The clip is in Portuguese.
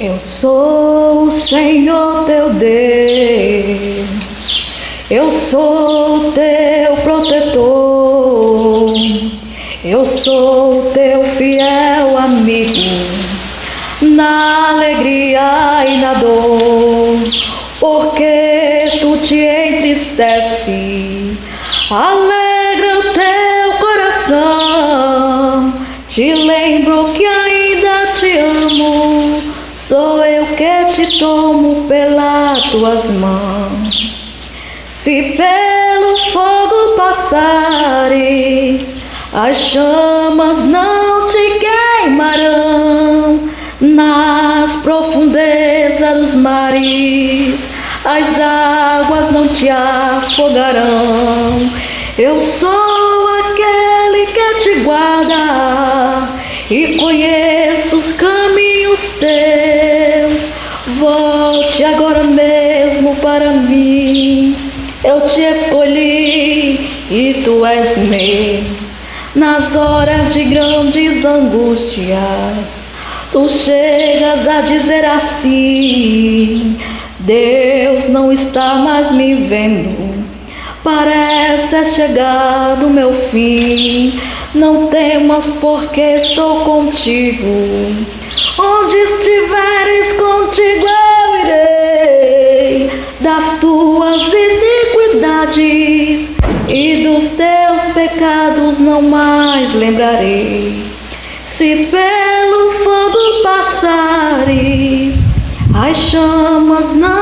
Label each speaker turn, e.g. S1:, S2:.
S1: Eu sou o Senhor teu Deus, eu sou o teu protetor, eu sou o teu fiel amigo, na alegria e na dor, porque tu te entristece, alegra o teu coração, te lembro que ainda te amo, sou eu que te tomo pelas tuas mãos. Se pelo fogo passares, as chamas não te queimarão, nas profundezas dos mares, as águas não te afogarão. Eu sou aquele que te guarda e conheço os caminhos teus. Volte agora mesmo para mim, eu te escolhi e tu és meu. Nas horas de grandes angústias, tu chegas a dizer assim: Deus não está mais me vendo, parece é chegado o meu fim. Não temas, porque estou contigo, onde estiveres contigo eu irei. Das tuas iniquidades e dos teus pecados não mais lembrarei. Se pelo fogo passares, as chamas não